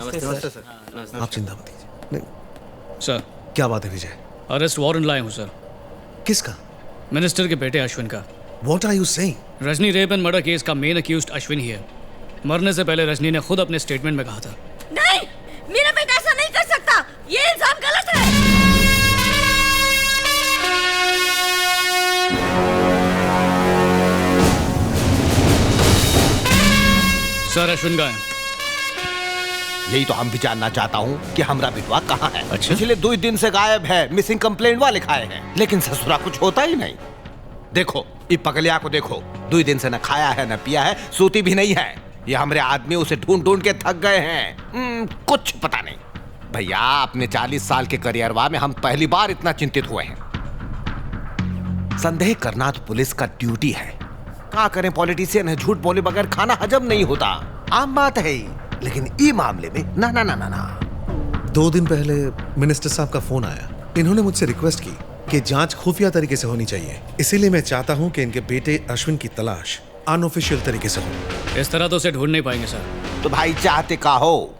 नमस्ते सर। आप चिंता मत कीजिए। नहीं, सर क्या बात है विजय? अरेस्ट वारंट लाए हूँ सर, किसका? मिनिस्टर के बेटे अश्विन का। What are you saying? Rajni rape and murder case का मेन अक्यूज्ड अश्विन ही है। मरने से पहले रजनी ने खुद अपने स्टेटमेंट में कहा था, नहीं, मेरा बेटा ऐसा नहीं कर सकता, ये इल्जाम गलत है। सर अश्विन का है। यही तो हम भी जानना चाहता हूँ कि हमरा बिटवा कहाँ है। अच्छा? पिछले 2 दिन से गायब है, मिसिंग कंप्लेंट वाले खाए हैं, लेकिन ससुरा कुछ होता ही नहीं। देखो ये पगलिया को देखो, 2 दिन से न खाया है न पिया है, सोती भी नहीं है। ये हमारे आदमी उसे ढूंढ ढूंढ के थक गए हैं। कुछ पता नहीं भैया, अपने 40 साल के करियरवा में हम पहली बार इतना चिंतित हुए हैं। संदेह करना तो पुलिस का ड्यूटी है। क्या करें, पॉलिटिशियन है, झूठ बोले बगैर खाना हजम नहीं होता, आम बात है। लेकिन ई मामले में ना ना ना ना ना। 2 दिन पहले मिनिस्टर साहब का फोन आया। इन्होंने मुझसे रिक्वेस्ट की कि जांच खुफिया तरीके से होनी चाहिए, इसीलिए मैं चाहता हूं कि इनके बेटे अश्विन की तलाश अनऑफिशियल तरीके से हो। इस तरह तो उसे ढूंढ नहीं पाएंगे सर। तो भाई चाहते का हो,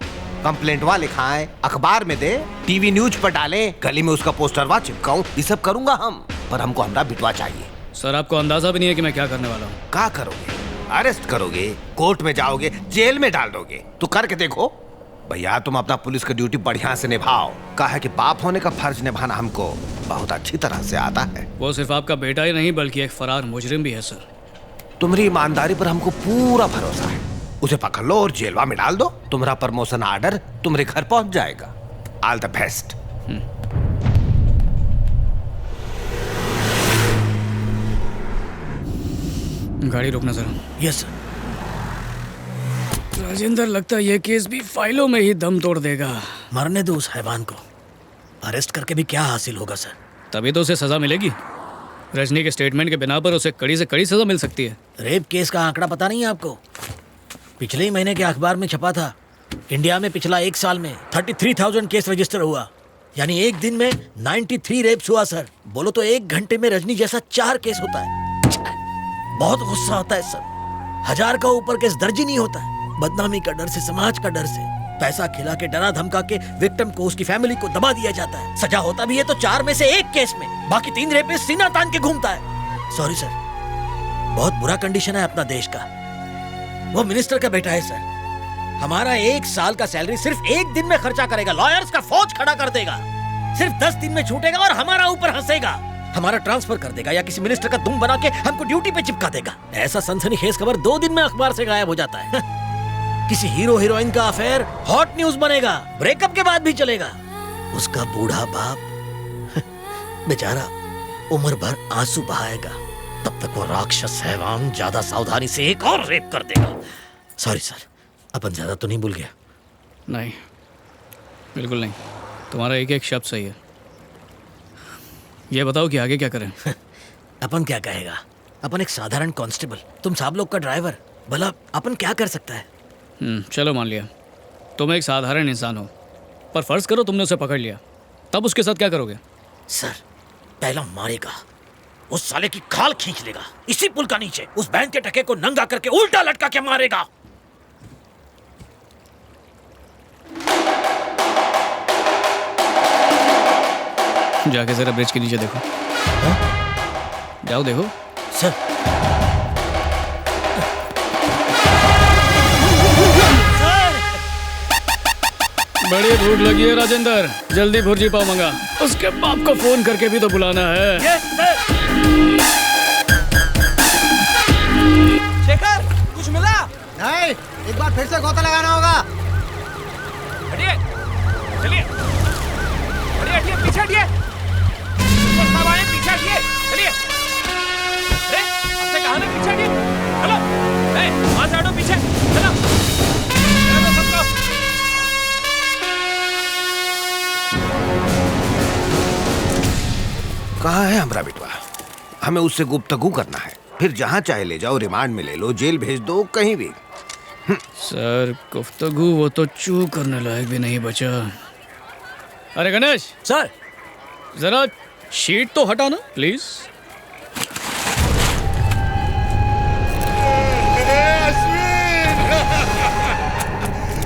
कंप्लेंट वाले खाएं, अखबार में दे, टीवी न्यूज पर डालें, गली में उसका पोस्टरवा चिपकाऊं, ये सब करूंगा हम, पर हमको हमरा बिटवा चाहिए। सर आपको अंदाजा भी नहीं है कि मैं क्या करने वाला हूँ। क्या करोगे? अरेस्ट करोगे, कोर्ट में जाओगे, जेल में डाल दोगे, तो करके देखो। भैया तुम अपना पुलिस की ड्यूटी बढ़िया से निभाओ। कहा है कि बाप होने का फर्ज निभाना हमको बहुत अच्छी तरह से आता है। वो सिर्फ आपका बेटा ही नहीं बल्कि एक फरार मुजरिम भी है सर। तुम्हारी ईमानदारी पर हमको पूरा भरोसा है। उसे पकड़ लो और जेलवा में डाल दो, तुम्हारा प्रमोशन ऑर्डर तुम्हारे घर पहुंच जाएगा। All the best. गाड़ी रोकना सर। Yes sir. राजेंद्र, लगता है ये केस भी फाइलों में ही दम तोड़ देगा। मरने दो उस हैवान को, अरेस्ट करके भी क्या हासिल होगा सर? तभी तो उसे सजा मिलेगी। रजनी के स्टेटमेंट के बिना पर उसे कड़ी से कड़ी सजा मिल सकती है। रेप केस का आंकड़ा पता नहीं है आपको? पिछले ही महीने के अखबार में छपा था। इंडिया में पिछला 1 साल में 33,000 केस रजिस्टर हुआ, यानी एक दिन में 93 रेप्स हुआ सर। बोलो तो 1 घंटे में रजनी जैसा 4 केस होता है। बहुत गुस्सा आता है सर। 1000 का ऊपर केस दर्ज ही नहीं होता है। बदनामी का डर से, समाज का डर से, पैसा खिला के, डरा धमका के विक्टिम को, उसकी फैमिली को दबा दिया जाता है। सजा होता भी है तो 4 में से 1 केस में, बाकी 3 रेपिस्ट सीना तान के घूमता है। सॉरी सर, बहुत बुरा कंडीशन है अपना देश का। वो मिनिस्टर का बेटा है सर। हमारा 1 साल का सैलरी सिर्फ 1 दिन में खर्चा करेगा, लॉयर्स का फौज खड़ा कर देगा, सिर्फ 10 दिन में छूटेगा और हमारा ऊपर हंसेगा, हमारा ट्रांसफर कर देगा या किसी मिनिस्टर का दुम बना के हमको ड्यूटी पे चिपका देगा। ऐसा सनसनीखेज खबर 2 दिन में अखबार से गायब हो जाता है। किसी हीरो हीरोइन का अफेयर हॉट न्यूज बनेगा, ब्रेकअप के बाद भी चलेगा। उसका बूढ़ा बाप बेचारा उम्र भर आंसू बहाएगा, तब तक वो राक्षस हैवान ज्यादा सावधानी से एक और रेप कर देगा। सॉरी सर, अपन ज्यादा तो नहीं भूल गया? नहीं, बिल्कुल नहीं। तुम्हारा एक एक शब्द सही है। ये बताओ कि आगे क्या करें? अपन क्या कहेगा? अपन एक साधारण कांस्टेबल, तुम सब लोग का ड्राइवर। भला अपन क्या कर सकता है? चलो मान लिया तुम एक साधारण इंसान हो, पर फर्ज करो तुमने उसे पकड़ लिया, तब उसके साथ क्या करोगे? सर, पहला मारेगा, उस साले की खाल खींच लेगा, इसी पुल का नीचे उस बैंक के टके को नंगा करके उल्टा लटका के मारेगा। जाके जरा ब्रिज के नीचे देखो। जाओ देखो। सर, बड़ी भूख लगी है राजेंद्र, जल्दी भुर्जी पाव मंगा। उसके बाप को फोन करके भी तो बुलाना है। शेखर, कुछ मिला? नहीं, एक बार फिर से गोता लगाना होगा। हटिए, चलिए, हटिए, पीछे हटिए, पीछे हटिए, चलिए। अरे, आपसे कहा ना पीछे हटिए, चलो, वहां से हटो पीछे, चलो, चलो सबको। कहाँ है हमारा बिटवा? हमें उससे गुफ्तगू करना है, फिर जहाँ चाहे ले जाओ, रिमांड में ले लो, जेल भेज दो, कहीं भी। सर गुफ्तगू वो तो चू करने लायक भी नहीं बचा। अरे गणेश सर, जरा शीट तो हटा ना प्लीज।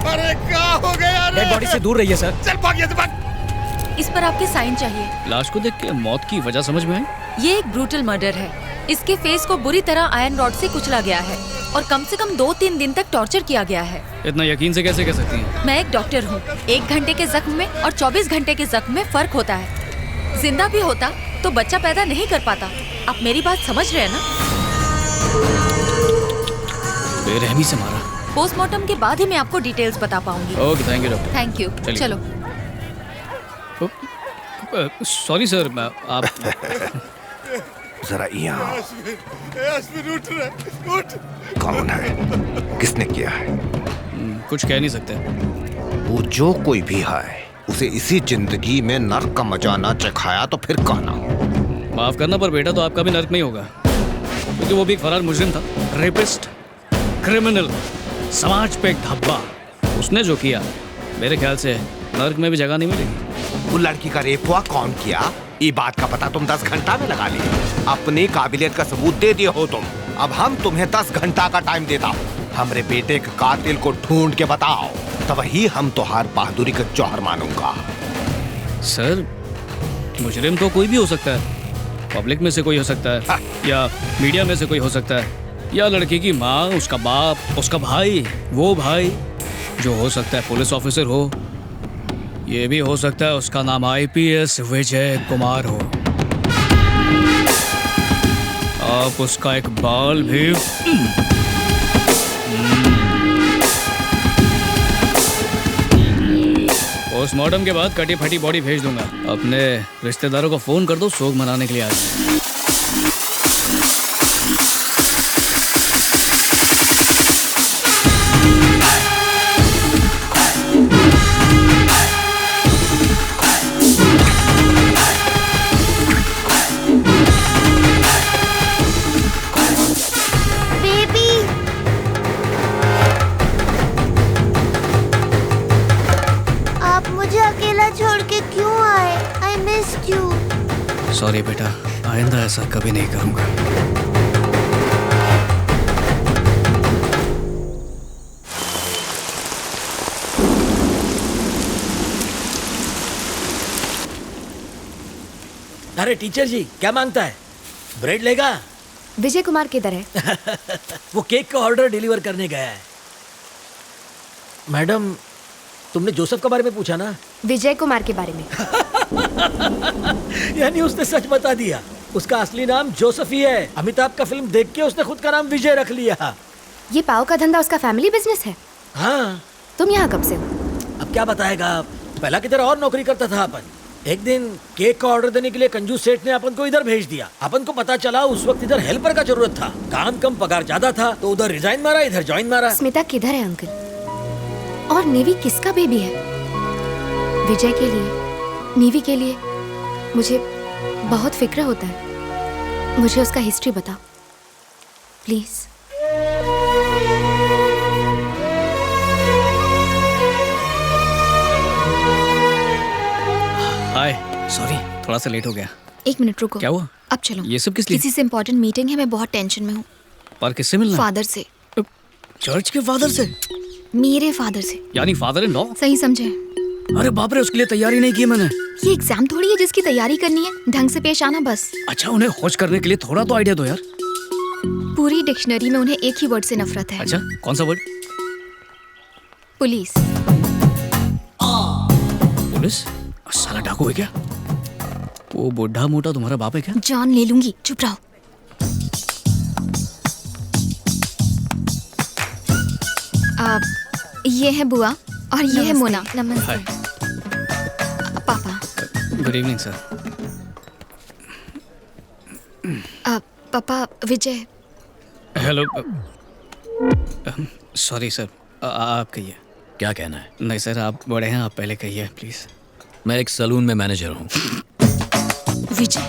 अरे क्या हो गया रे? बॉडी से दूर रहिए सर। चल भाग यहाँ से, भाग। इस पर आपके साइन चाहिए। लाश को देख के मौत की वजह समझ में आई। ये एक ब्रूटल मर्डर है। इसके फेस को बुरी तरह आयरन रॉड से कुचला गया है और कम से कम 2-3 दिन तक टॉर्चर किया गया है। इतना यकीन से कैसे कह सकती हैं? मैं एक डॉक्टर हूँ। 1 घंटे के जख्म में और 24 घंटे के जख्म में फर्क होता है। जिंदा भी होता तो बच्चा पैदा नहीं कर पाता। आप मेरी बात समझ रहे हैं ना? बेरहमी से मारा। पोस्टमार्टम के बाद ही मैं आपको डिटेल्स बता पाऊंगी। Okay, thank you doctor. Thank you. चलिए। चलो। सॉरी सर, आप जरा यहाँ। उठ रहा, उठ। कौन है? किसने किया है? कुछ कह नहीं सकते। वो जो कोई भी है, उसे इसी जिंदगी में नर्क का मजा ना चखाया तो फिर कहना। माफ करना पर बेटा तो आपका भी नर्क नहीं होगा, क्योंकि वो भी एक फरार मुजरिम था, रेपिस्ट, क्रिमिनल, समाज पे एक धब्बा। उसने जो किया, मेरे ख्याल से नर्क में भी जगह नहीं मिलेगी। वो लड़की का रेप हुआ कौन किया, ये बात का पता तुम 10 घंटा में लगा लिए। अपनी काबिलियत का सबूत दे दिए हो तुम। अब हम तुम्हें 10 घंटा का टाइम देता हूँ। हमरे बेटे के कातिल को ढूंढ के बताओ, तब ही हम तुहार बहादुरी का जौहर मानूंगा। सर, मुजरिम तो कोई भी हो सकता है। पब्लिक में से कोई हो सकता है, या मीडिया में से कोई हो सकता है, या लड़की की माँ, उसका बाप, उसका भाई, वो भाई जो हो सकता है पुलिस ऑफिसर हो। ये भी हो सकता है उसका नाम IPS विजय कुमार हो। आप उसका एक बाल भी पोस्टमार्टम के बाद कटी फटी बॉडी भेज दूंगा। अपने रिश्तेदारों को फोन कर दो, शोक मनाने के लिए आ जाए। सॉरी बेटा, आइंदा ऐसा कभी नहीं करूंगा। अरे टीचर जी, क्या मांगता है? ब्रेड लेगा? विजय कुमार किधर है? वो केक का ऑर्डर डिलीवर करने गया है। मैडम, तुमने जोसेफ के बारे में पूछा ना? विजय कुमार के बारे में। यानी उसने सच बता दिया। उसका असली नाम जोसेफ ही है। अमिताभ का फिल्म देख के उसने खुद का नाम विजय रख लिया। ये पाव का धंधा उसका फैमिली बिजनेस है? हाँ। तुम यहाँ कब से हो? अब क्या बताएगा, पहला किधर और नौकरी करता था अपन। एक दिन केक का ऑर्डर देने के लिए कंजूस सेठ ने अपन को इधर भेज दिया। अपन को पता चला उस वक्त इधर हेल्पर का जरूरत था, काम कम पगार ज्यादा था, तो उधर रिजाइन मारा, इधर ज्वाइन मारा। स्मिता किधर है अंकल? और नेवी किसका बेबी है? विजय के लिए, नेवी के लिए मुझे बहुत फिक्र होता है। मुझे उसका हिस्ट्री बताओ प्लीज। हाय, सॉरी थोड़ा सा लेट हो गया। 1 मिनट रुको। क्या हुआ? अब चलो। ये सब किस लिए? किसी से इम्पोर्टेंट मीटिंग है, मैं बहुत टेंशन में हूँ। पर किससे मिलना? फादर से। चर्च के फादर से? मेरे फादर से। यानी फादर इन लॉ? सही समझे? अरे बाप रे, उसके लिए तैयारी नहीं की मैंने। ये एग्जाम थोड़ी है जिसकी तैयारी करनी है, ढंग से पेश आना बस। अच्छा, उन्हें खोज करने के लिए थोड़ा तो आइडिया दो यार। पूरी डिक्शनरी में उन्हें एक ही वर्ड से नफरत है। अच्छा, कौन सा वर्ड? पुलिस। पुलिस? साला डाकू है क्या? वो बुढ़ा मोटा तुम्हारा बाप है क्या? जान ले लूंगी, चुप रहो। ये है बुआ और ये है मोना। नमस्ते। पापा। Good evening sir. पापा, विजय। हेलो। सॉरी सर, आप कहिए। क्या कहना है? नहीं सर, आप बड़े हैं, आप पहले कहिए प्लीज। मैं एक सलून में मैनेजर हूँ। विजय,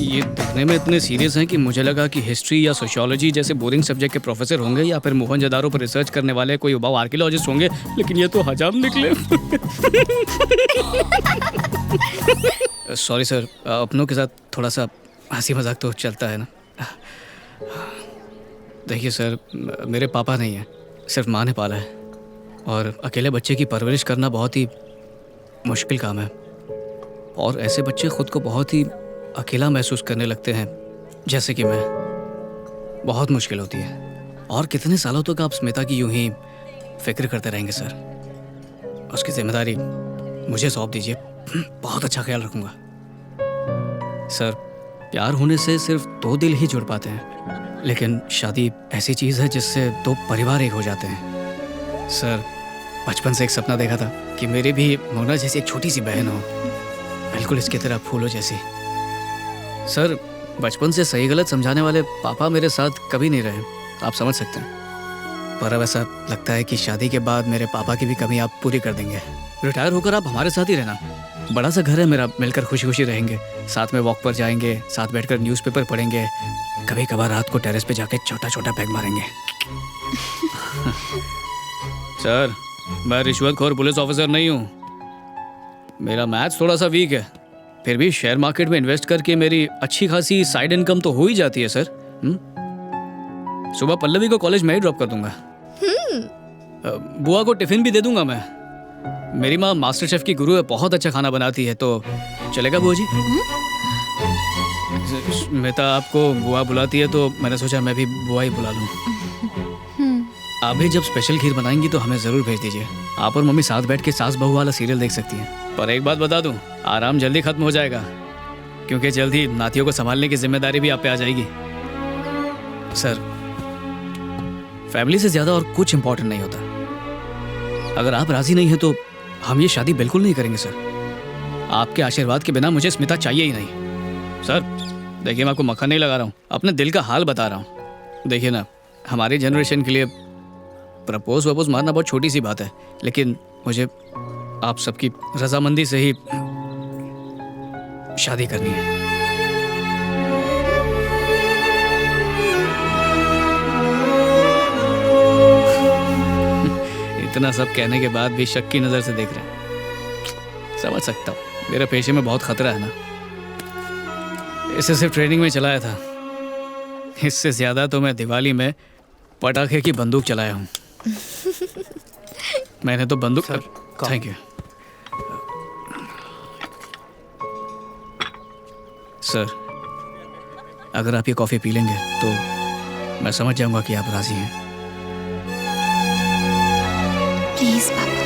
ये दिखने में इतने सीरियस हैं कि मुझे लगा कि हिस्ट्री या सोशियोलॉजी जैसे बोरिंग सब्जेक्ट के प्रोफेसर होंगे, या फिर मोहनजोदारो पर रिसर्च करने वाले कोई उबाऊ आर्कियोलॉजिस्ट होंगे, लेकिन ये तो हजाम निकले। सॉरी सर, अपनों के साथ थोड़ा सा हंसी मजाक तो चलता है ना। देखिए सर, मेरे पापा नहीं है, सिर्फ माँ ने पाला है। और अकेले बच्चे की परवरिश करना बहुत ही मुश्किल काम है। और ऐसे बच्चे खुद को बहुत ही अकेला महसूस करने लगते हैं, जैसे कि मैं। बहुत मुश्किल होती है। और कितने सालों तक आप स्मिता की यूं ही फिक्र करते रहेंगे सर? उसकी जिम्मेदारी मुझे सौंप दीजिए, बहुत अच्छा ख्याल रखूंगा। सर, प्यार होने से सिर्फ दो दिल ही जुड़ पाते हैं, लेकिन शादी ऐसी चीज़ है जिससे दो परिवार एक हो जाते हैं। सर, बचपन से एक सपना देखा था कि मेरी भी मोना जैसी एक छोटी सी बहन हो, बिल्कुल इसकी तरह फूलों जैसी। सर, बचपन से सही गलत समझाने वाले पापा मेरे साथ कभी नहीं रहे, आप समझ सकते हैं। पर अब ऐसा लगता है कि शादी के बाद मेरे पापा की भी कमी आप पूरी कर देंगे। रिटायर होकर आप हमारे साथ ही रहना। बड़ा सा घर है मेरा, मिलकर खुशी खुशी रहेंगे, साथ में वॉक पर जाएंगे, साथ बैठकर न्यूज़पेपर पढ़ेंगे, कभी कभार रात को टेरेस पे जाके छोटा छोटा पैग मारेंगे। सर, मैं रिश्वतखोर पुलिस ऑफिसर नहीं हूँ। मेरा मैथ्स थोड़ा सा वीक है, फिर भी शेयर मार्केट में इन्वेस्ट करके मेरी अच्छी खासी साइड इनकम तो हो ही जाती है सर। सुबह पल्लवी को कॉलेज में ही ड्रॉप कर दूंगा। बुआ को टिफिन भी दे दूंगा मैं। मेरी माँ मास्टर शेफ की गुरु है, बहुत अच्छा खाना बनाती है, तो चलेगा बुआ जी? स्मिता आपको बुआ बुलाती है तो मैंने सोचा मैं भी बुआ ही बुला लूं। आप भी जब स्पेशल खीर बनाएंगी तो हमें जरूर भेज दीजिए। आप और मम्मी साथ बैठ के सास बहू वाला सीरियल देख सकती हैं। पर एक बात बता दूं, आराम जल्दी खत्म हो जाएगा, क्योंकि जल्दी नातियों को संभालने की जिम्मेदारी भी आप पे आ जाएगी। सर, फैमिली से ज्यादा और कुछ इंपॉर्टेंट नहीं होता। अगर आप राजी नहीं हैं तो हम ये शादी बिल्कुल नहीं करेंगे सर। आपके आशीर्वाद के बिना मुझे स्मिता चाहिए ही नहीं। सर, देखिए, मैं आपको मक्खन नहीं लगा रहा हूँ, अपने दिल का हाल बता रहा हूँ। देखिए ना, हमारी जनरेशन के लिए प्रपोज वपोज मारना बहुत छोटी सी बात है, लेकिन मुझे आप सबकी रजामंदी से ही शादी करनी है। इतना सब कहने के बाद भी शक की नजर से देख रहे हैं। समझ सकता हूँ, मेरे पेशे में बहुत खतरा है ना। इसे सिर्फ ट्रेनिंग में चलाया था, इससे ज्यादा तो मैं दिवाली में पटाखे की बंदूक चलाया हूँ। मैंने तो बंदूक। Thank you sir. अगर आप ये कॉफी पी लेंगे तो मैं समझ जाऊंगा कि आप राजी हैं। प्लीज पापा।